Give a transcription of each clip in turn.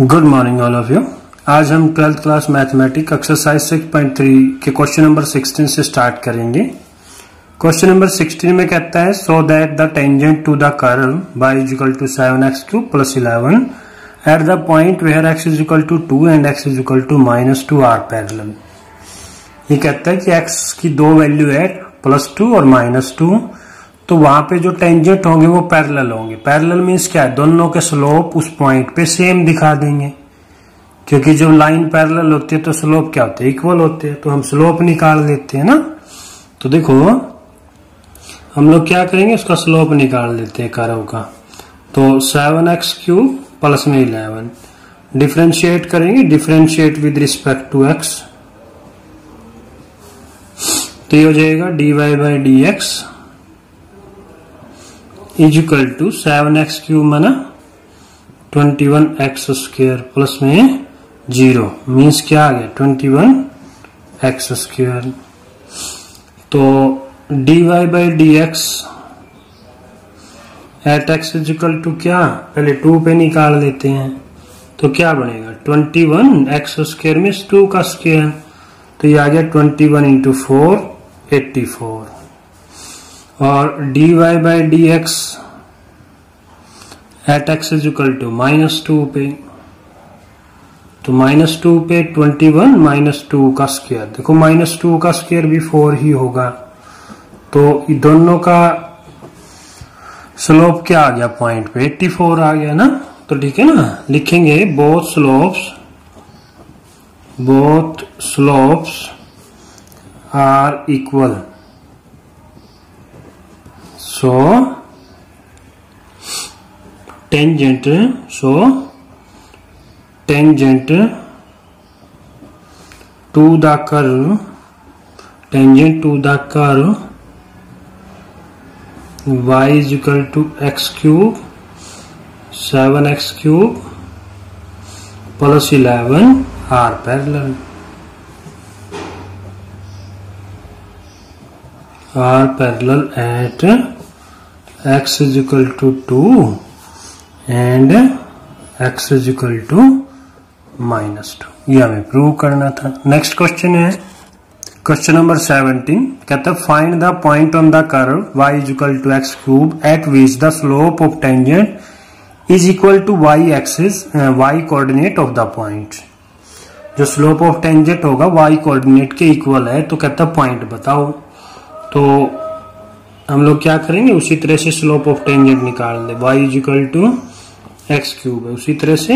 Good morning all of you. आज हम 12th class mathematics exercise 6.3 के क्वेश्चन नंबर 16 से स्टार्ट करेंगे। क्वेश्चन नंबर 16 में कहता है so that the tangent to the curve y equal to 7x³ + 11 at the point where x equal to 2 and x equal to -2 are parallel. ये कहता है कि x की दो वैल्यू है +2 और -2, तो वहां पे जो टेंजेंट होंगे वो पैरेलल होंगे। पैरेलल मीन्स क्या है, दोनों के स्लोप उस पॉइंट पे सेम दिखा देंगे, क्योंकि जब लाइन पैरेलल होती है तो स्लोप क्या होते हैं, इक्वल होते हैं। तो हम स्लोप निकाल लेते हैं ना। तो देखो हम लोग क्या करेंगे, उसका स्लोप निकाल लेते हैं कर्व का। तो 7x³ प्लस में 11 डिफ्रेंशिएट करेंगे, differentiate with respect to x, तो ये हो जाएगा dy/dx is equal to 7x³ माना 21x² प्लस में 0 मीन्स क्या आ गया 21x²। तो dy/dx at x is equal to क्या, पहले 2 पे निकाल लेते हैं, तो क्या बनेगा 21x² में 2 का स्क्वायर, तो ये आ गया 21 × 4 84। और dy/dx at x is equal to -2 पे, तो -2 पे 21 - 2 का स्क्वायर, देखो -2 का स्क्वायर भी 4 ही होगा। तो दोनों का स्लोप क्या आ गया पॉइंट पे 84 आ गया ना। तो ठीक है ना, लिखेंगे both slopes are equal, so tangent to the curve y is equal to x³ 7x³ plus 11 are parallel at x is equal to 2 and x is equal to -2। ये हमें प्रूव करना था। नेक्स्ट क्वेश्चन है question number 17, कहता है find the point on the curve y is equal to x³ at which the slope of tangent is equal to y coordinate of the point. जो slope of tangent होगा y coordinate के equal है, तो कहता है point बताओ। तो हम लोग क्या करेंगे, उसी तरह से स्लोप ऑफ टेंजेंट निकाल दे, y is equal to x³ है, उसी तरह से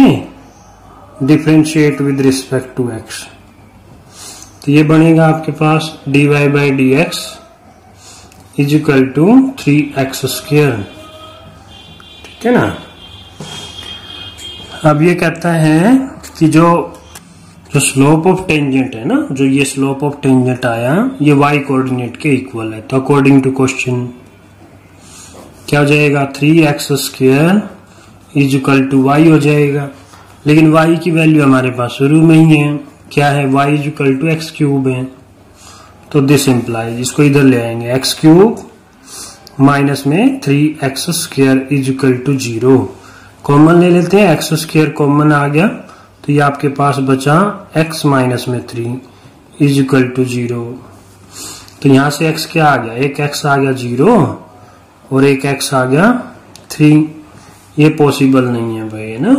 differentiate with respect to x। तो ये बनेगा आपके पास dy/dx is equal to 3x²। ठीक है ना। अब ये कहता है कि जो स्लोप ऑफ टेंजेंट है ना, जो ये स्लोप ऑफ टेंजेंट आया ये y कोऑर्डिनेट के इक्वल है। तो अकॉर्डिंग टू क्वेश्चन क्या हो जाएगा 3x² is equal to y हो जाएगा, लेकिन y की वैल्यू हमारे पास शुरू में ही है, क्या है y is equal to x³ है। तो दिस इम्प्लाइज, इसको इधर ले आएंगे x³ माइनस में 3x² is equal to 0, common ले लेते हैं, x² कॉमन आ गया, तो ये आपके पास बचा x माइनस में 3 इज इक्वल टू 0। तो यहां से x क्या आ गया, एक x आ गया 0 और एक x आ गया 3। ये पॉसिबल नहीं है भाई, है ना।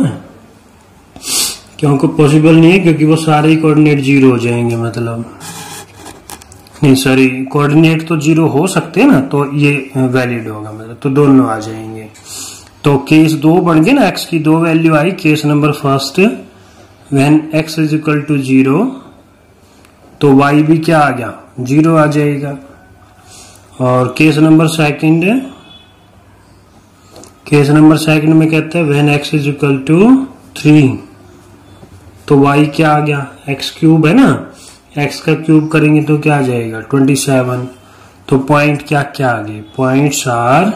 क्योंकि पॉसिबल नहीं है, क्योंकि वो सारे कोऑर्डिनेट 0 हो जाएंगे, मतलब नहीं सॉरी, कोऑर्डिनेट तो 0 हो सकते हैं ना, तो ये वैलिड होगा, मतलब तो दोनों आ जाएंगे। तो केस 2 बन गए ना, x की दो value I. Case number first when x is equal to 0, तो y भी क्या आ गया 0 आ जाएगा। और केस नंबर सेकंड में कहता है when x is equal to 3, तो y क्या आ गया x³ है ना, x का क्यूब करेंगे तो क्या आ जाएगा 27। तो पॉइंट क्या क्या आ गए, पॉइंट्स आर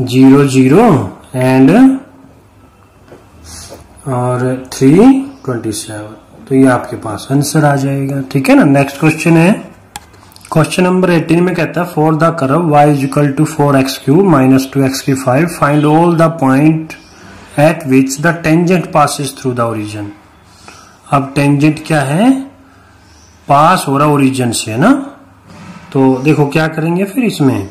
0 0 एंड और 3 27। तो ये आपके पास आंसर आ जाएगा। ठीक है ना। नेक्स्ट क्वेश्चन है क्वेश्चन नंबर 18 में कहता है for the curve y is equal to 4x³ - 2x³ find all the point at which the tangent passes through the origin. अब टेंजेंट क्या है, पास हो रहा ओरिजिन से, है ना। तो देखो क्या करेंगे फिर इसमें,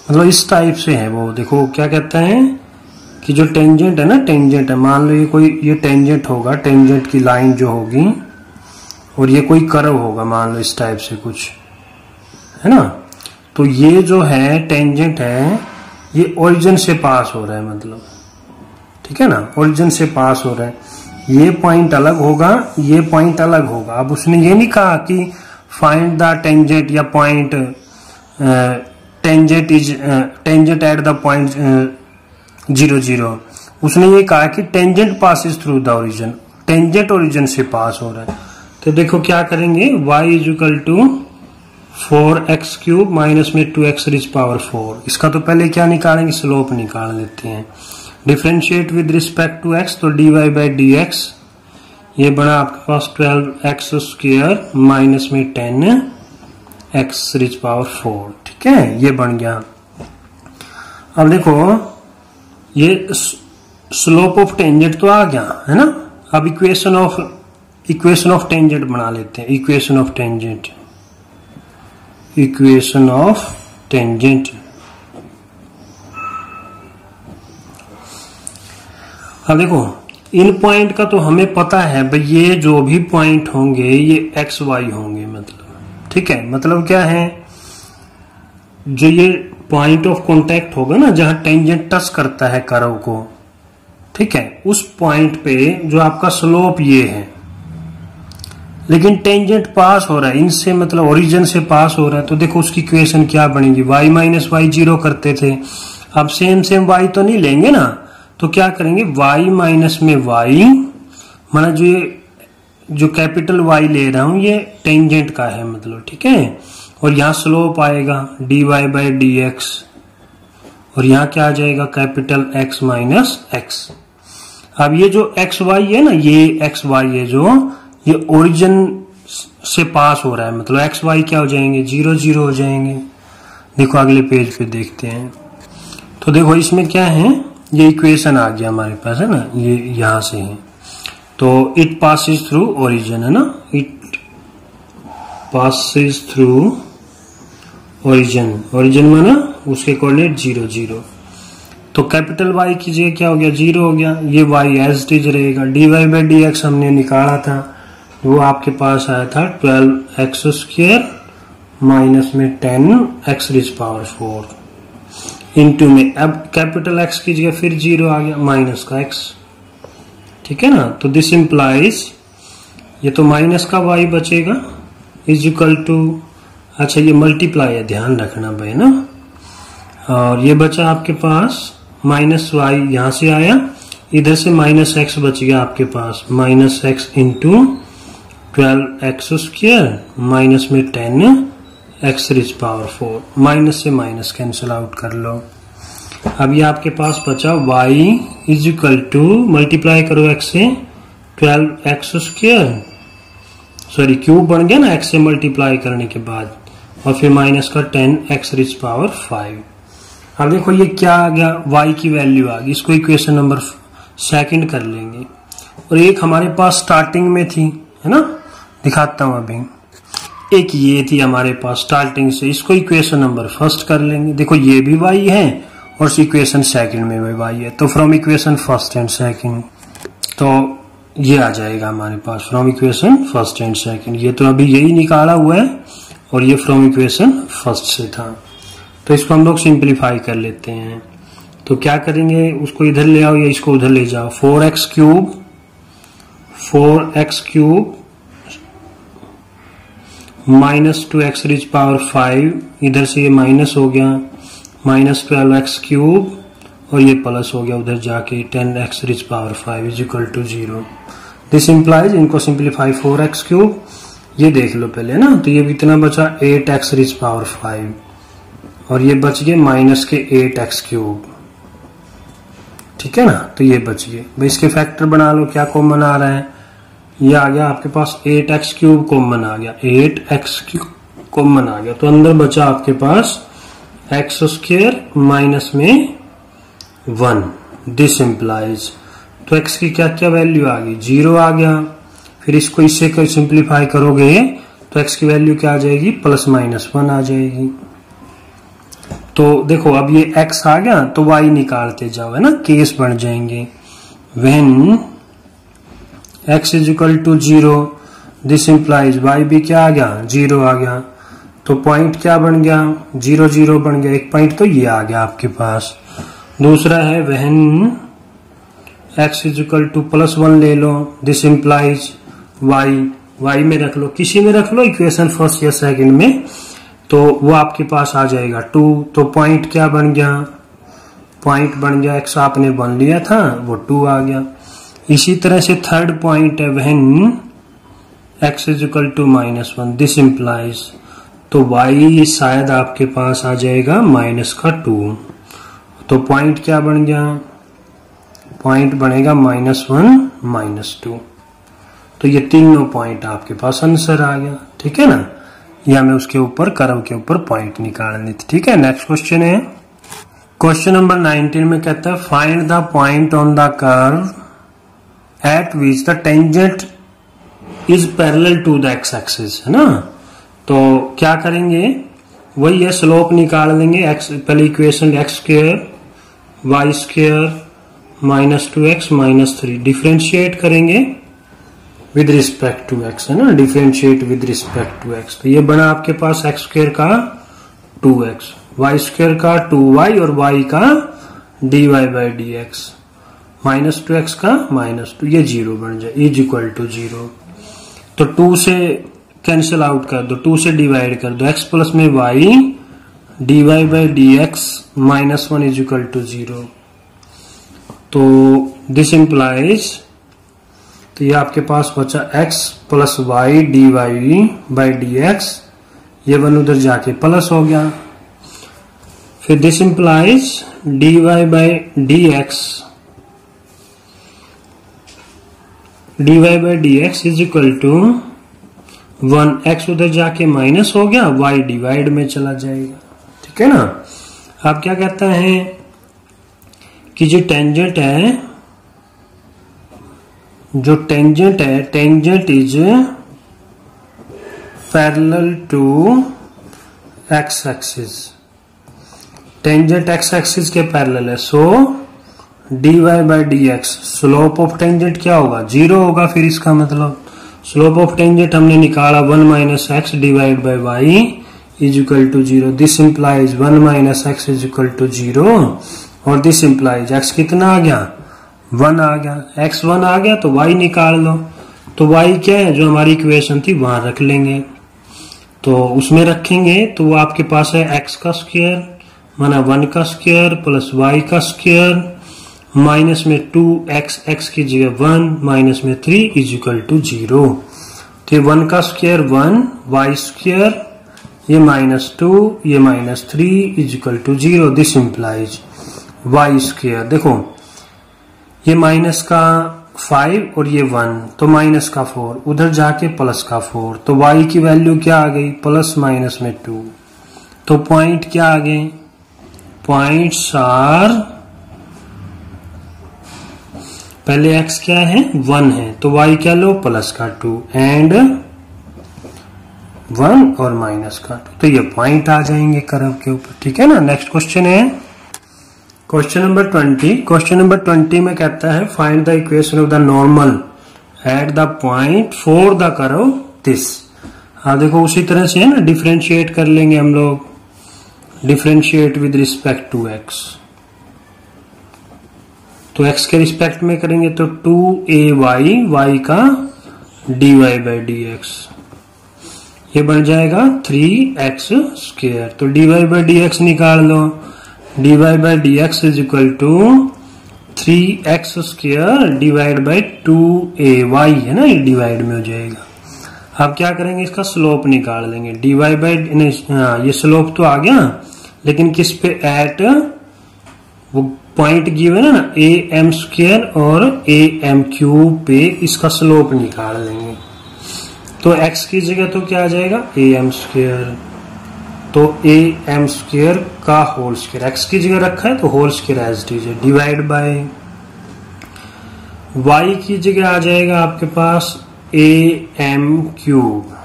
मतलब इस टाइप से है वो। देखो क्या कहता है कि जो टेंजेंट है ना, टेंजेंट है, मान लो ये कोई ये टेंजेंट होगा, टेंजेंट की लाइन जो होगी, और ये कोई कर्व होगा, मान लो इस टाइप से कुछ, है ना। तो ये जो है टेंजेंट है, ये ओरिजिन से पास हो रहा है, मतलब ठीक है ना, ओरिजिन से पास हो रहा है। ये पॉइंट अलग होगा, ये पॉइंट अलग होगा। अब उसने ये नहीं कहा कि फाइंड द टेंजेंट या point tangent at the point 0 0। उसने ये कहा कि tangent passes through the origin, tangent origin से पास हो रहा है। तो देखो क्या करेंगे, y is equal to 4x cube minus में 2x रिज पावर 4। इसका तो पहले क्या निकालेंगे, स्लोप निकाल लेते हैं। Differentiate with respect to x, तो dy बाई dx ये बना आपके पास 12x स्क्वायर माइनस में 10x रिज पावर 4। ठीक है, ये बन गया। अब देखो ये स्लोप ऑफ टेंजेंट तो आ गया, है ना। अब इक्वेशन ऑफ टेंजेंट बना लेते हैं। Equation of tangent, equation of tangent. अब देखो इन पॉइंट का तो हमें पता है भाई, ये जो भी पॉइंट होंगे ये एक्स वाई होंगे, मतलब ठीक है। मतलब क्या है, जो ये पॉइंट ऑफ कांटेक्ट होगा ना, जहां टेंजेंट टच करता है कर्व को, ठीक है, उस पॉइंट पे जो आपका स्लोप ये है, लेकिन टेंजेंट पास हो रहा है इनसे, मतलब ओरिजिन से पास हो रहा है। तो देखो उसकी इक्वेशन क्या बनेगी, y माइनस वाई 0 करते थे, अब सेम y तो नहीं लेंगे ना, तो क्या करेंगे, y माइनस में y, माना जो कैपिटल Y ले रहा हूं ये टेंजेंट का है, मतलब ठीक है। और यहां स्लोप आएगा dy बाई dx, और यहां क्या आ जाएगा, कैपिटल X माइनस x। अब ये जो एक्स वाई है ना, ये एक्स वाई है जो ये ओरिजिन से पास हो रहा है, मतलब एक्स वाई क्या हो जाएंगे, 0 0 हो जाएंगे। देखो अगले पेज पे देखते हैं। तो देखो इसमें क्या है, ये इक्वेशन आ गया हमारे पास, है ना, ये यहां से है। तो इट पासिस थ्रू ओरिजिन, है ना, it passes through origin, origin माना उसके कोऑर्डिनेट 0 0। तो कैपिटल Y की जगह क्या हो गया, 0 हो गया। ये y एज इट इज रहेगा। dy बाई dx हमने निकाला था, वो आपके पास आया था 12x स्क्वायर माइनस में 10x रिज पावर 4 इंटू में, अब कैपिटल X की जगह फिर 0 आ गया, माइनस का x, ठीक है ना। तो दिस इंप्लाइज, ये तो माइनस का y बचेगा इज इक्वल टू, अच्छा ये मल्टीप्लाई है, ध्यान रखना भाई ना। और ये बचा आपके पास माइनस वाई, यहां से आया, इधर से माइनस एक्स बच गया आपके पास, minus x into 12x square minus में 10x रिज पावर 4। माइनस से माइनस कैंसिल आउट कर लो। अब ये आपके पास बचा y is equal to, multiply करो x से 12x स्क्वायर, सॉरी क्यूब बन गया ना x से मल्टीप्लाई करने के बाद, और फिर माइनस का 10x रिज पावर 5। अब देखो ये क्या आ गया, y की वैल्यू आ गई, इसको इक्वेशन नंबर 2 कर लेंगे। और एक हमारे पास स्टार्टिंग में थी, है ना, दिखाता हूं अभी। एक ये थी हमारे पास स्टार्टिंग से, इसको इक्वेशन नंबर 1 कर लेंगे। देखो ये भी y है और इक्वेशन 2 में भी y है, तो फ्रॉम इक्वेशन 1 एंड 2, तो ये आ जाएगा हमारे पास फ्रॉम इक्वेशन 1 एंड 2। ये तो अभी यही निकाला हुआ है, और ये फ्रॉम इक्वेशन 1 से था। तो इसको हम लोग सिंप्लीफाई कर लेते हैं। तो क्या करेंगे, उसको इधर ले आओ या इसको उधर ले जाओ, 4x cube minus 2x ridge power 5, इधर से ये माइनस हो गया, माइनस 12x क्यूब, और ये प्लस हो गया उधर जाके 10x raise power 5 is equal to 0। This implies, इनको सिंप्लीफाई 4x क्यूब, ये देख लो पहले ना, तो ये कितना बचा 8x रिज पावर 5, और ये बच गए माइनस के 8x क्यूब, ठीक है ना। तो ये बच गए भाई, इसके फैक्टर बना लो, क्या कॉमन आ रहा है, ये आ गया आपके पास 8x क्यूब कॉमन आ गया, 8x क्यूब कॉमन आ गया। तो अंदर बचा आपके पास x स्क्वायर माइनस में 1, दिस इम्प्लाइज, तो x की क्या क्या वैल्यू आ गई, 0 आ गया। फिर इसको इससे सिंप्लीफाई करोगे तो x की वैल्यू क्या आ जाएगी, +-1 आ जाएगी। तो देखो अब ये x आ गया तो y निकालते जाओ, है ना, केस बन जाएंगे। When x = 0 this implies y भी क्या आ गया, 0 आ गया। तो पॉइंट क्या बन गया, 0 0 बन गया, एक पॉइंट तो ये आ गया आपके पास। दूसरा है व्हेन x = +1 ले लो दिस इम्प्लाइज y में रख लो, किसी में रख लो, इक्वेशन फर्स्ट या सेकंड में, तो वो आपके पास आ जाएगा 2। तो पॉइंट क्या बन गया, पॉइंट बन गया x आपने बन लिया था वो 2 आ गया। इसी तरह से थर्ड पॉइंट है व्हेन x = -1 दिस इम्प्लाइज, तो y शायद आपके पास आ जाएगा -2। तो पॉइंट क्या बन गया, पॉइंट बनेगा -1 -2। तो ये तीनों पॉइंट आपके पास आंसर आ गया, ठीक है ना। या हमें उसके ऊपर कर्व के ऊपर पॉइंट निकालनी थी, ठीक है। नेक्स्ट क्वेश्चन है क्वेश्चन नंबर 19 में कहता है find the point on the curve at which the tangent is parallel to the X axis, है ना। तो क्या करेंगे, वही है, स्लोप निकाल लेंगे। एक्स पहले equation x² y² -2x -3 differentiate करेंगे विद रिस्पेक्ट टू x, है ना, differentiate with respect to x। तो ये बना आपके पास x² का 2x, y² का 2y और y का dy/dx, -2x का -2, ये 0 बन जाए, = 0। तो 2 से कैंसिल आउट कर दो, 2 से डिवाइड कर दो, x प्लस में y dy/dx -1 = 0। तो दिस इम्प्लाइज, तो ये आपके पास बचा x + y dy/dx, ये वन उधर जाके प्लस हो गया। फिर दिस इम्प्लाइज dy/dx = 1, x उधर जाके माइनस हो गया, y डिवाइड में चला जाएगा, ठीक है ना। आप क्या कहते हैं कि जो टेंजेंट है, tangent is parallel to X axis, tangent X axis के पैरेलल है। So dy/dx, slope of tangent क्या होगा, 0 होगा। फिर इसका मतलब स्लोप ऑफ टेंजेंट हमने निकाला 1 - x /y = 0। This implies 1 - x = 0 और दिस इम्प्लाइज x कितना आ गया, 1 आ गया। x 1 आ गया तो y निकाल लो। तो y क्या है, जो हमारी इक्वेशन थी वहां रख लेंगे। तो उसमें रखेंगे तो वो आपके पास है x का स्क्वायर माना 1 का स्क्वायर प्लस y का स्क्वायर माइनस में 2x, x की जगह 1 माइनस में 3 = 0। तो 1 का स्क्वायर 1, y स्क्वायर ये -2, ये -3 = 0। दिस इम्प्लाइज y स्क्वायर, देखो ये माइनस का 5 और ये 1, तो माइनस का 4, उधर जाके प्लस का 4, तो y की वैल्यू क्या आ गई, प्लस माइनस में 2। तो पॉइंट क्या आ गए, पॉइंट्स आर, पहले x क्या है 1 है, तो y क्या लो प्लस का 2 एंड 1 और माइनस का 2, तो ये पॉइंट आ जाएंगे कर्व के ऊपर, ठीक है ना। नेक्स्ट क्वेश्चन है क्वेश्चन नंबर 20। क्वेश्चन नंबर 20 में कहता है find the equation of the normal at the point for the curve this. हाँ देखो उसी तरह से है ना, डिफ्रेंशिएट कर लेंगे हम लोग, differentiate with respect to x। तो x के रिस्पेक्ट में करेंगे तो 2ay y का dy/dx, ये बन जाएगा 3x²। तो dy/dx निकाल लो, dy/dx = 3x² / 2ay, है ना, ये डिवाइड में हो जाएगा। अब क्या करेंगे, इसका स्लोप निकाल लेंगे, ये स्लोप तो आ गया, लेकिन किस पे, एट वो पॉइंट गिवन है ना am² और am³ पे इसका स्लोप निकाल लेंगे। तो x की जगह तो क्या आ जाएगा am², तो ए एम स्क्वायर का होल स्क्वायर, एक्स की जगह रखा है तो whole square as it is है, डिवाइड बाय वाई की जगह आ जाएगा आपके पास ए एम क्यूब।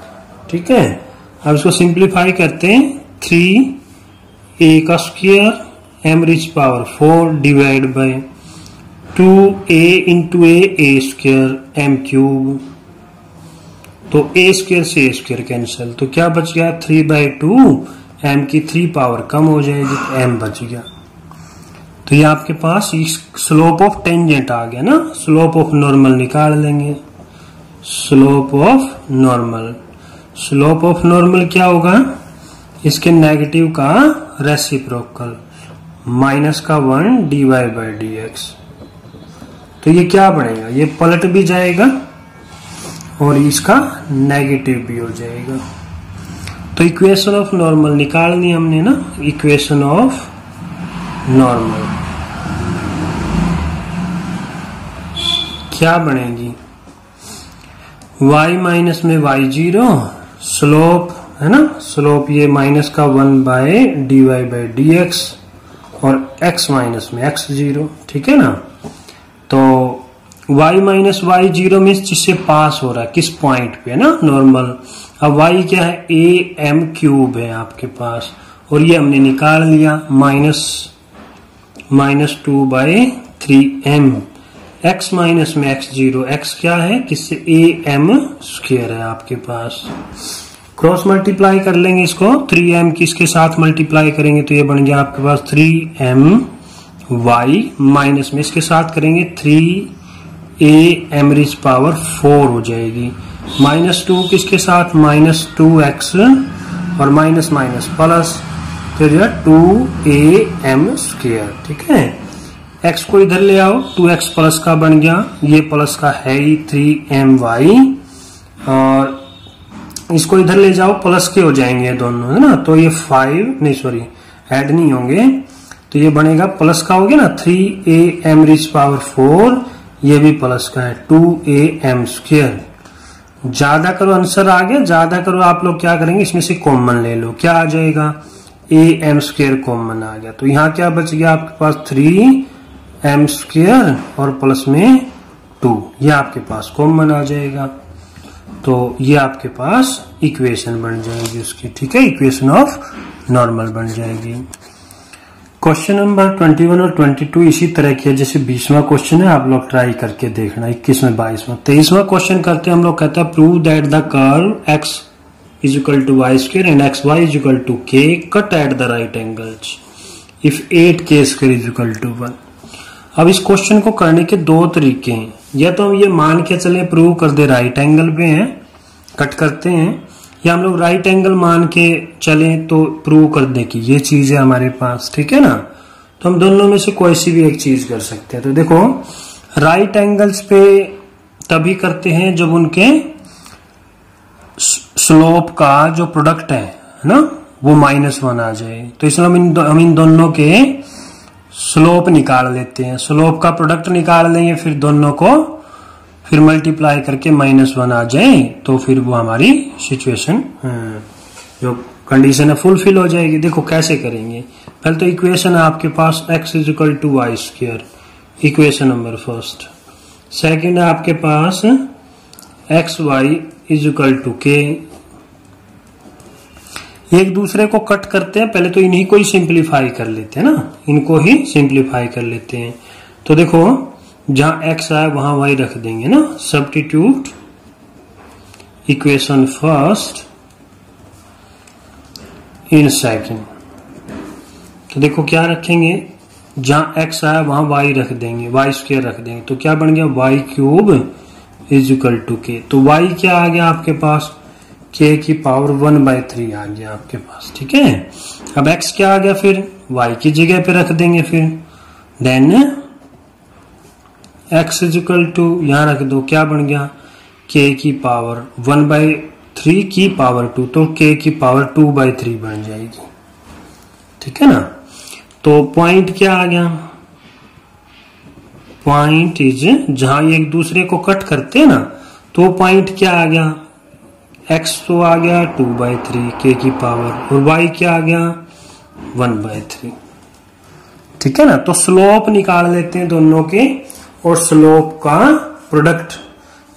ठीक है, अब इसको सिंप्लीफाई करते हैं, 3 a का square m rich power 4 divide by 2a into a square m cube. तो ए स्क्वायर से ए स्क्वायर कैंसिल, तो क्या बच गया 3/2, एम की 3 पावर कम हो जाएगी तो एम बच गया। तो ये आपके पास स्लोप ऑफ टेंजेंट आ गया ना, स्लोप ऑफ नॉर्मल निकाल लेंगे। Slope of normal, slope of normal क्या होगा, इसके नेगेटिव का रेसिप्रोकल माइनस का 1 dy/dx। तो ये क्या बनेगा, ये पलट भी जाएगा और इसका नेगेटिव भी हो जाएगा। तो इक्वेशन ऑफ नॉर्मल निकालनी हमने ना, इक्वेशन ऑफ नॉर्मल क्या बनेगी, y माइनस में y0, स्लोप है ना, स्लोप ये माइनस का 1/dy/dx और x माइनस में x0। ठीक है ना, तो y माइनस y0 में जिससे पास हो रहा है किस पॉइंट पे है ना, नॉर्मल। अब y क्या है, ए एम क्यूब है आपके पास, और ये हमने निकाल लिया -2/3m। x माइनस में x0, x क्या है, किससे ए एम स्क्वायर है आपके पास। क्रॉस मल्टीप्लाई कर लेंगे इसको, 3m किसके साथ मल्टीप्लाई करेंगे तो ये बन गया आपके पास 3my माइनस में इसके साथ करेंगे 3a एम रिच पावर 4 हो जाएगी, -2 किसके साथ -2x और माइनस माइनस प्लस, तो जो है 2am स्क्वायर। ठीक है, x को इधर ले आओ, 2x प्लस का बन गया, ये प्लस का है ही 3my, और इसको इधर ले जाओ, प्लस के हो जाएंगे दोनों है ना, तो ये 5 नहीं सॉरी ऐड नहीं होंगे, तो ये बनेगा प्लस का हो गया ना 3am रिच पावर 4, ये भी प्लस का है 2am स्क्वायर। ज्यादा करो आंसर आ गया, ज्यादा करो आप लोग क्या करेंगे, इसमें से कॉमन ले लो, क्या आ जाएगा am स्क्वायर कॉमन आ गया, तो यहाँ क्या बच गया आपके पास 3m स्क्वायर और प्लस में 2, ये आपके पास कॉमन आ जाएगा। तो ये आपके पास इक्वेशन बन जाएगी उसकी। ठीक है, इक्वेशन ऑफ नॉर्मल बन जाएगी। क्वेश्चन नंबर 21 और 22 इसी तरह की है जैसे 20वां क्वेश्चन है, आप लोग ट्राई करके देखना। 21वां 22वां 23वां क्वेश्चन करते हैं हम लोग, कहता है prove that the curve x is equal to y square and xy is equal to k cut at the right angles if 8k square is equal to 1। अब इस क्वेश्चन को करने के दो तरीके हैं, या तो हम ये मान के चले प्रूव कर दे राइट एंगल पे हैं कट करते हैं, या हम लोग राइट एंगल मान के चले तो प्रूव कर दे कि ये चीज है हमारे पास। ठीक है ना, तो हम दोनों में से कोई सी भी एक चीज कर सकते हैं। तो देखो राइट एंगल्स पे तभी करते हैं जब उनके स्लोप का जो प्रोडक्ट है ना वो -1 आ जाए, तो इसलिए हम इन दोनों के स्लोप निकाल लेते हैं, स्लोप का प्रोडक्ट निकाल लेंगे, फिर दोनों को फिर मल्टीप्लाई करके -1 आ जाए, तो फिर वो हमारी सिचुएशन जो कंडीशन है फुलफिल हो जाएगी। देखो कैसे करेंगे, पहले तो इक्वेशन है आपके पास x is equal to y square, equation number first. Second है आपके पास x y is equal to k. एक दूसरे को कट करते हैं, पहले तो इन्हीं को ही सिंप्लीफाई कर लेते हैं ना, इनको ही सिंप्लीफाई कर लेते हैं। तो देखो जहां x आए वहां y रख देंगे ना, substitute equation first in second. तो देखो क्या रखेंगे, जहां x आया वहां y रख देंगे, y स्क्वायर रख देंगे, तो क्या बन गया y cube is equal to k. तो y क्या आ गया आपके पास, k की पावर 1/3 आ गया आपके पास। ठीक है, अब x क्या आ गया, फिर y की जगह पे रख देंगे, फिर then x is equal to यहां रख दो, क्या बन गया k की पावर 1/3 की पावर 2, तो k की पावर 2/3 बन जाएगी। ठीक है ना, तो पॉइंट क्या आ गया, पॉइंट इज जहां एक दूसरे को कट करते हैं ना, तो पॉइंट क्या आ गया x तो आ गया 2/3 k की पावर और y क्या आ गया 1/3। ठीक है ना। तो स्लोप निकाल लेते हैं दोनों के और स्लोप का प्रोडक्ट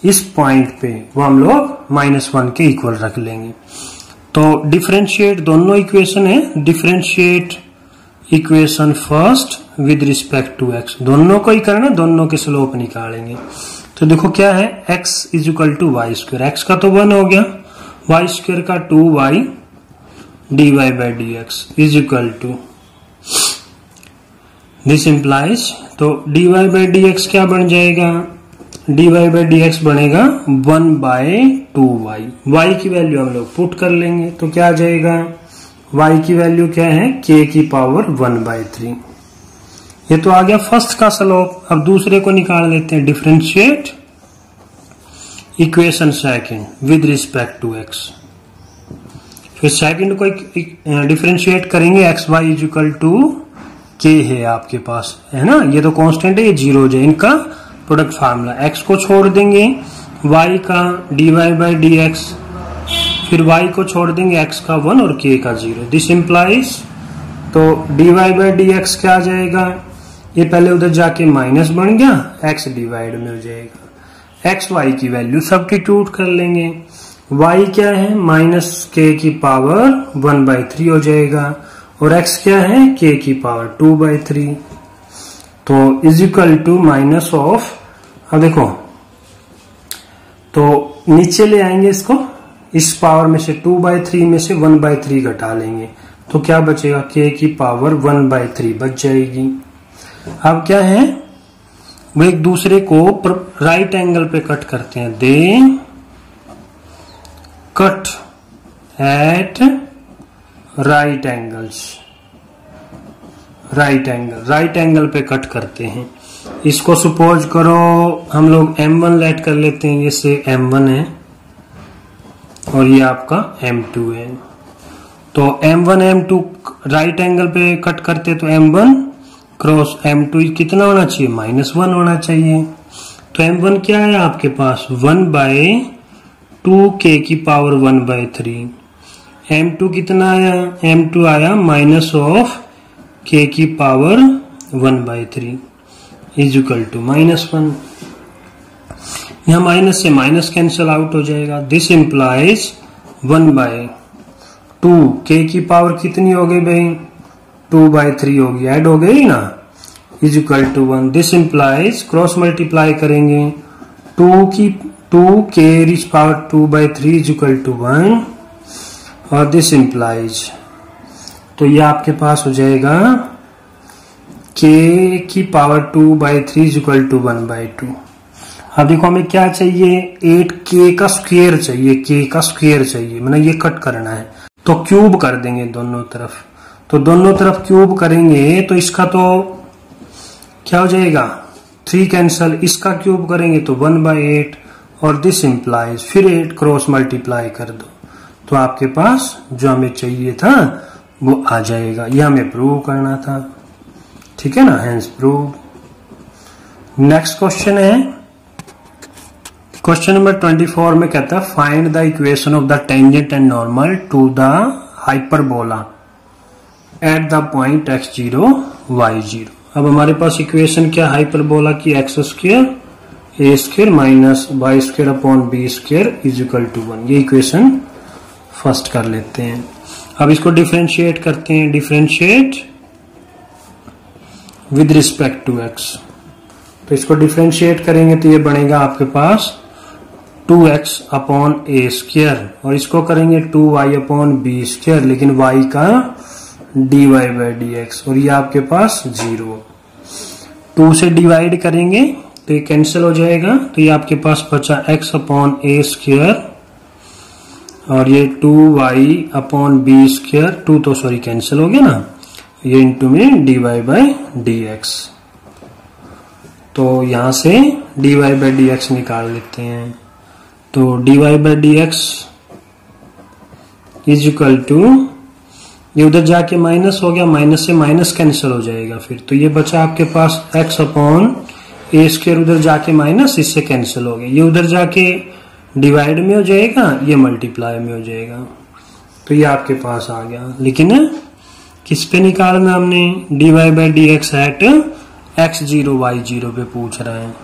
इस पॉइंट पे वो हम लोग -1 के इक्वल रख लेंगे। तो डिफरेंशिएट दोनों इक्वेशन है, differentiate equation first with respect to x, दोनों को ही करना, दोनों के स्लोप निकालेंगे। तो देखो क्या है x equal to y square, x का तो 1 हो गया, वाई स्क्वायर का 2y dy/dx is equal to this implies, तो dy/dx क्या बन जाएगा, dy/dx बनेगा 1/2y, y की वैल्यू हम लोग पुट कर लेंगे तो क्या आ जाएगा, y की वैल्यू क्या है k की पावर 1/3। ये तो आ गया फर्स्ट का स्लोप। अब दूसरे को निकाल लेते हैं, differentiate equation second with respect to x। फिर सेकंड को डिफरेंशिएट करेंगे, x y is equal to k है आपके पास, है ना, ये तो कांस्टेंट है, ये 0 हो जाए, इनका प्रोडक्ट फार्मूला, x को छोड़ देंगे y का dy/dx, फिर y को छोड़ देंगे x का 1 और k का 0, दिस इम्प्लाइज, तो dy/dx क्या आ जाएगा, ये पहले उधर जाके माइनस बन गया, x डिवाइड में हो जाएगा, x y की वैल्यू सब्स्टिट्यूट कर लेंगे, y क्या है -k की पावर 1/3 हो जाएगा और x क्या है k की पावर 2/3, तो is equal to minus of, अब देखो तो नीचे ले आएंगे इसको, इस पावर में से 2/3 में से 1/3 घटा लेंगे तो क्या बचेगा, k की पावर 1/3 बच जाएगी। अब क्या है, वो एक दूसरे को राइट एंगल पे कट करते हैं, they cut at right angles, right angle पे कट करते हैं। इसको सपोज करो हम लोग m1 लेट कर लेते हैं, ये से m1 है और ये आपका m2 है, तो m1 m2 राइट एंगल पे कट करते तो m1 क्रॉस m2 कितना होना चाहिए, -1 होना चाहिए, तो m1 क्या है आपके पास 1/2k की पावर 1/3, m2 कितना आया, m2 आया -k की पावर 1/3 इज इक्वल टू -1, यहां माइनस से माइनस कैंसिल आउट हो जाएगा, दिस इम्प्लाइज 1/2 k की पावर कितनी हो गई भाई 2/3 होगी, ऐड हो गई ना, is equal to 1, this implies cross multiply करेंगे 2k rich power 2/3 is equal to 1 और दिस इम्प्लाइज, तो ये आपके पास हो जाएगा k की पावर 2/3 इज इक्वल टू 1/2। अब देखो हमें क्या चाहिए, 8k का स्क्वायर चाहिए, k का स्क्वायर चाहिए, मतलब ये कट करना है, तो क्यूब कर देंगे दोनों तरफ, तो दोनों तरफ क्यूब करेंगे तो इसका तो क्या हो जाएगा 3 कैंसल, इसका क्यूब करेंगे तो 1/8 और दिस इम्प्लाइज, फिर 8 क्रॉस मल्टीप्लाई कर दो तो आपके पास जो हमें चाहिए था वो आ जाएगा, ये हमें प्रूव करना था, ठीक है ना, हेंस प्रूव। नेक्स्ट क्वेश्चन है क्वेश्चन नंबर 24 में कहता है find the equation of the tangent and normal to the hyperbola at the point x0 y0। अब हमारे पास इक्वेशन क्या, हाइपरबोला की x² a² minus y² upon b² is equal to 1, ये equation first कर लेते हैं। अब इसको डिफरेंशिएट करते हैं, differentiate with respect to x, तो इसको डिफरेंशिएट करेंगे तो ये बनेगा आपके पास 2x अपॉन a² और इसको करेंगे 2y अपॉन b², लेकिन y का dy/dx और ये आपके पास 0, 2 से डिवाइड करेंगे तो ये कैंसिल हो जाएगा, तो ये आपके पास बचा x अपॉन a² और ये 2y अपॉन b², 2 तो सॉरी कैंसिल हो गया ना, ये इंटू में dy/dx, तो यहां से dy/dx निकाल लेते हैं, तो dy/dx इज इक्वल टू, ये उधर जाके माइनस हो गया, माइनस से माइनस कैंसिल हो जाएगा फिर, तो ये बचा आपके पास x अपॉन a² उधर जाके माइनस, इससे कैंसिल हो गया, ये उधर जाके डिवाइड में हो जाएगा, ये मल्टीप्लाई में हो जाएगा। तो ये आपके पास आ गया। लेकिन किस पे निकालना हमने, dy by d x at x0 y0 पे पूछ रहे हैं।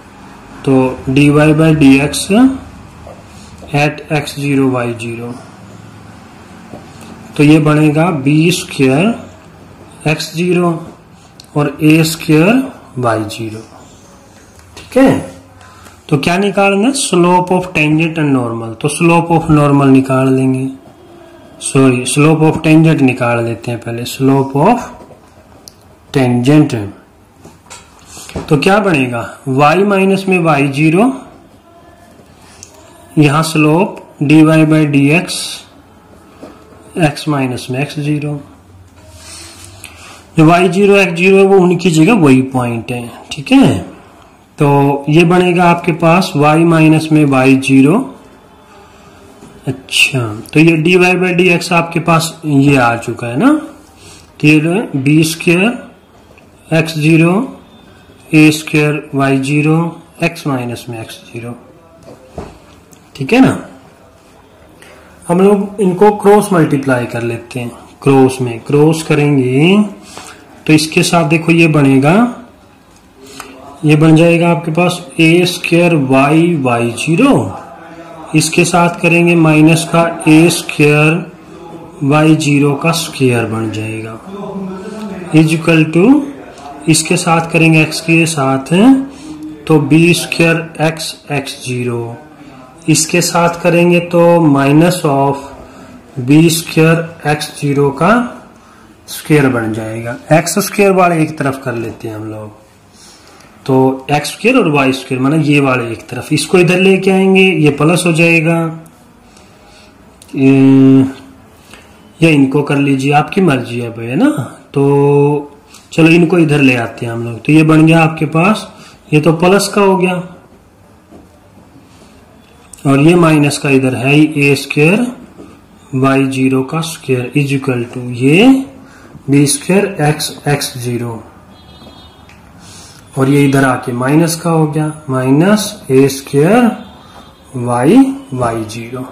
तो dy by d x at x0 y0, तो ये बनेगा b स्क्वायर x0 और a स्क्वायर y0। ठीक है, तो क्या निकालना, slope of tangent and normal. तो स्लोप ऑफ नॉर्मल निकाल लेंगे, सॉरी स्लोप ऑफ टेंजेंट निकाल लेते हैं पहले, स्लोप ऑफ टेंजेंट। तो क्या बनेगा, y माइनस में y0, यहां slope dy by d x, x minus में x0। जो y0 x0 है वो उनकी जगह वही पॉइंट है। ठीक है, तो ये बनेगा आपके पास y माइनस में y0। अच्छा, तो ये dy बाई डी एक्स आपके पास ये आ चुका है ना। तो ये b square x0 a square y0 x minus में x0। ठीक है ना, हम लोग इनको क्रॉस मल्टीप्लाई कर लेते हैं। क्रॉस में क्रॉस करेंगे तो इसके साथ देखो ये बनेगा, ये बन जाएगा आपके पास a स्क्वायर y0, इसके साथ करेंगे माइनस का a स्क्वायर y0 का स्क्वायर बन जाएगा, इक्वल टू इसके साथ करेंगे x के साथ तो b स्क्वायर x x0, इसके साथ करेंगे तो minus of b square x0 का स्क्वायर बन जाएगा। x स्क्वायर वाले एक तरफ कर लेते हैं हम लोग, तो x स्क्वायर और y स्क्वायर माना ये वाले एक तरफ, इसको इधर लेके आएंगे, ये प्लस हो जाएगा, या इनको कर लीजिए, आपकी मर्जी है भाई, है ना। तो चलो इनको इधर ले आते हैं हम लोग। तो ये बन गया आपके पास, ये तो प्लस का हो गया और ये माइनस का इधर है ही, a स्क्वायर y0 का स्क्वायर इज इक्वल टू ये b स्क्वायर x x0, और ये इधर आके माइनस का हो गया, minus a square y y0।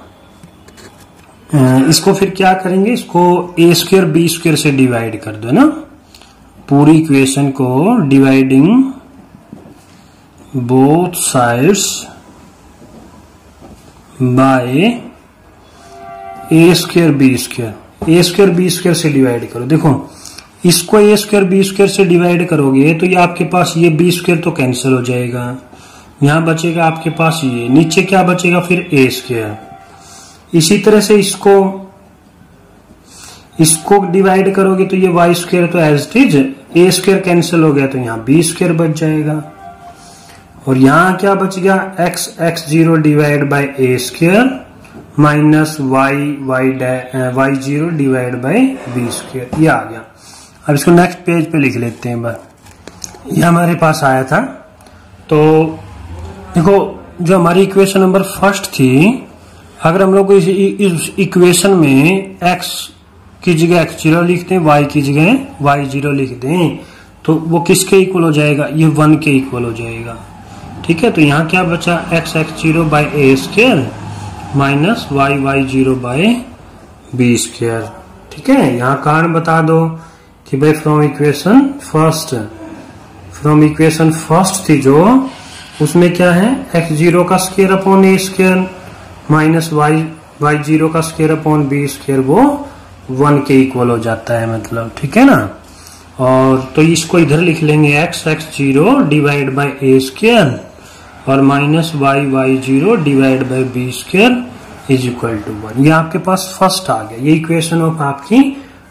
इसको फिर क्या करेंगे, इसको a स्क्वायर b स्क्वायर से डिवाइड कर दो ना, पूरी इक्वेशन को dividing both sides by a square b square, a square b square से डिवाइड करो। देखो इसको a स्क्वायर b स्क्वायर से डिवाइड करोगे तो ये आपके पास ये b स्क्वायर तो कैंसिल हो जाएगा, यहां बचेगा आपके पास ये, नीचे क्या बचेगा फिर a स्क्वायर। इसी तरह से इसको डिवाइड करोगे तो ये y स्क्वायर तो as it is, a square cancel हो गया तो यहाँ b स्क्वायर बच जाएगा, और यहाँ क्या बच गया x x0 divide by a square minus y0 divide by b square, ये आ गया। अब इसको नेक्स्ट पेज पे लिख लेते हैं बार, ये हमारे पास आया था। तो देखो जो हमारी इक्वेशन नंबर फर्स्ट थी, अगर हम लोग इस इक्वेशन में x की जगह x0 लिखते हैं, y की जगह y0 लिख दें, तो वो किसके इक्वल हो जाएगा, ये 1 के इक्वल हो जाएगा। ठीक है, तो यहाँ क्या बचा x x0 by a square minus y y0 by b square. ठीक है, यहाँ कारण बता दो कि भाई फ्रॉम इक्वेशन फर्स्ट थी जो, उसमें क्या है x0 का square upon a square minus y0 का स्क्वायर अपॉन b स्क्वायर, वो 1 के इक्वल हो जाता है मतलब। ठीक है ना, और तो इसको इधर लिख लेंगे x x0 divide by a square और minus y0 divide by b square is equal to 1। ये आपके पास फर्स्ट आ गया, ये इक्वेशन ऑफ आपकी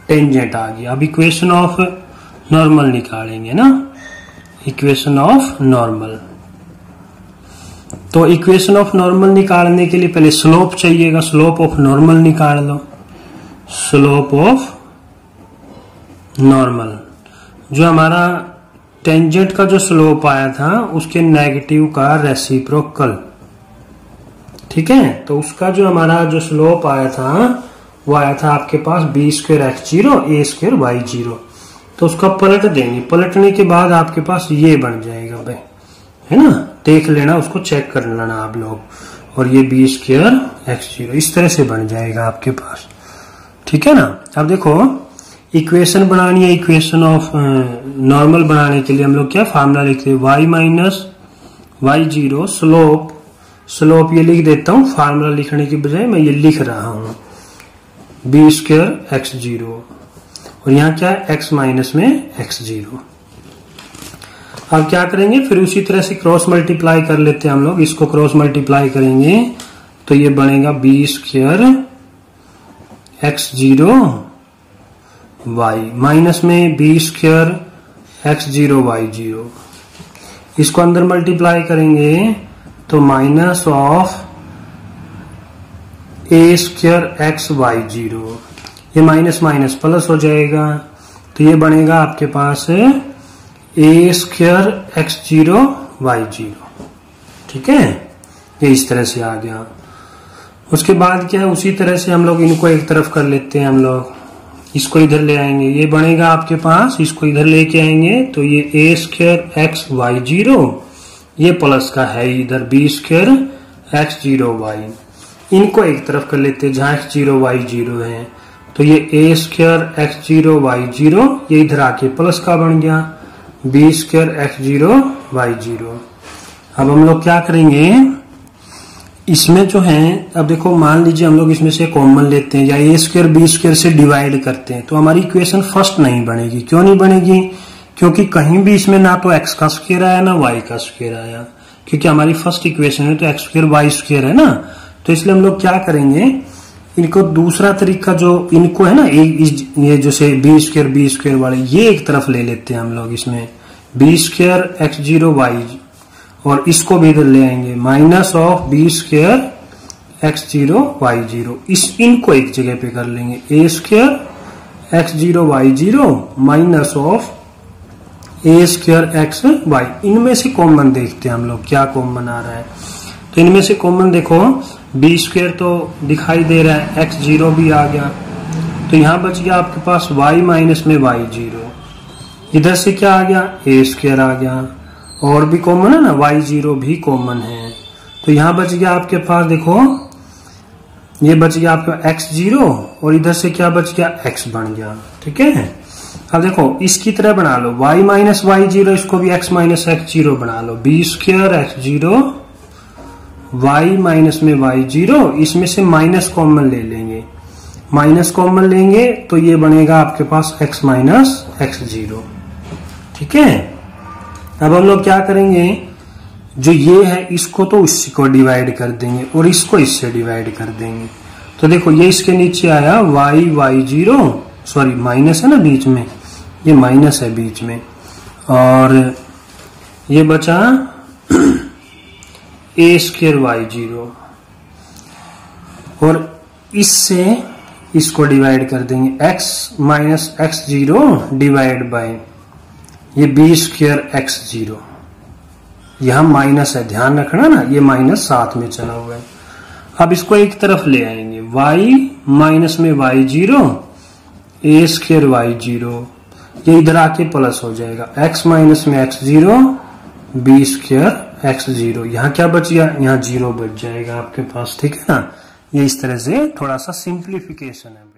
टेंजेंट आ गई। अब इक्वेशन ऑफ नॉर्मल निकालेंगे ना, इक्वेशन ऑफ नॉर्मल। तो इक्वेशन ऑफ नॉर्मल निकालने के लिए पहले स्लोप चाहिएगा, स्लोप ऑफ नॉर्मल निकाल लो। स्लोप ऑफ नॉर्मल, जो हमारा टेंजेंट का जो स्लोप आया था उसके नेगेटिव का रेसिप्रोकल। ठीक है, तो उसका जो हमारा जो स्लोप आया था वो आया था आपके पास b square x0 a square y0। तो उसका पलट देंगे, पलटने के बाद आपके पास ये बन जाएगा भाई, है ना, देख लेना, उसको चेक कर लेना आप लोग। और ये बी स्क्वायर एक्स जीरो, इस तरह से बन जाएगा आपके पास। ठीक है ना। अब देखो इक्वेशन बनानी है, इक्वेशन ऑफ नॉर्मल बनाने के लिए हम लोग क्या फार्मूला लिखते हैं, y minus Y zero slope ये लिख देता हूं, फार्मूला लिखने की बजाय मैं ये लिख रहा हूं बी स्क्वायर एक्स जीरो, और यहाँ क्या है एक्स माइनस में एक्स जीरो। अब क्या करेंगे, फिर उसी तरह से क्रॉस मल्टीप्लाई कर लेते हैं हम लोग, इसको क्रॉस मल्टीप्लाई करेंगे तो ये बनेगा B square x zero Y minus में B square x zero Y zero, इसको अंदर मल्टीप्लाई करेंगे तो minus of A square x Y zero, ये माइनस माइनस प्लस हो जाएगा, तो ये बनेगा आपके पास A square x zero Y zero. ठीक है, ये इस तरह से आ गया। उसके बाद क्या है, उसी तरह से हम लोग इनको एक तरफ कर लेते हैं, हम लोग इसको इधर ले आएंगे, ये बनेगा आपके पास, इसको इधर लेके आएंगे तो ये ए स्क्वायर एक्स वाई जीरो, ये प्लस का है इधर b square x zero y, इनको एक तरफ कर लेते हैं जहां एक्स जीरो वाई जीरो है, तो ये ए square x zero Y zero, ये इधर आके प्लस का बन गया B square x zero Y zero. अब हम लोग क्या करेंगे, इसमें जो है, अब देखो मान लीजिए हम लोग इसमें से कॉमन लेते हैं या ए स्क्वायर बी स्क्वायर से डिवाइड करते हैं, तो हमारी इक्वेशन फर्स्ट नहीं बनेगी। क्यों नहीं बनेगी, क्योंकि कहीं भी इसमें ना तो एक्स का स्क्वायर आया ना वाई का स्क्वायर आया, क्योंकि हमारी फर्स्ट इक्वेशन है तो एक्स स्क्वायर वाई स्क्वायर है ना, तो इसलिए हम लोग क्या करेंगे, इनको दूसरा तरीका जो इनको है ना, ये जैसे बी स्क्वायर वाले ये एक तरफ ले लेते हैं हम लोग, इसमें B square x zero Y, और इसको भी इधर ले आएंगे minus of B square x zero Y zero, इनको एक जगह पे कर लेंगे A square x zero Y zero minus of A square x Y. इनमें से कॉमन देखते हैं हम लोग क्या कॉमन आ रहा है, तो इनमें से कॉमन देखो बी स्क्वायर तो दिखाई दे रहा है, एक्स जीरो भी आ गया, तो यहां बच गया आपके पास वाई माइनस में वाई जीरो, इधर से क्या आ गया ए स्क्वायर आ गया, और भी कॉमन है ना वाई जीरो भी कॉमन है, तो यहां बच गया आपके पास देखो, ये बच गया आपका एक्स जीरो और इधर से क्या बच गया एक्स बन गया। ठीक है, अब देखो इसकी तरह बना लो वाई माइनस वाई जीरो, इसको भी एक्स माइनस एक्स जीरो बना लो, B square x zero Y minus में वाई जीरो, इसमें से माइनस कॉमन ले लेंगे, माइनस कॉमन लेंगे तो ये बनेगा आपके पास एक्स माइनस एक्स जीरो। ठीक है, अब हम लोग क्या करेंगे, जो ये है इसको तो इसको डिवाइड कर देंगे और इसको इससे डिवाइड कर देंगे, तो देखो ये इसके नीचे आया y y zero, sorry minus है ना बीच में, ये माइनस है बीच में, और ये बचा ए स्क्वायर वाई जीरो, और इससे इसको डिवाइड कर देंगे x minus X zero divide by ये बी स्क्वायर एक्स जीरो, यहां माइनस है ध्यान रखना ना, ये माइनस साथ में चला हुआ है। अब इसको एक तरफ ले आएंगे वाई माइनस में Y zero a square y zero, ये इधर आके प्लस हो जाएगा एक्स माइनस में x zero b square x zero, यहाँ क्या बच गया, यहाँ जीरो बच जाएगा आपके पास। ठीक है ना, ये इस तरह से थोड़ा सा सिंप्लीफिकेशन है।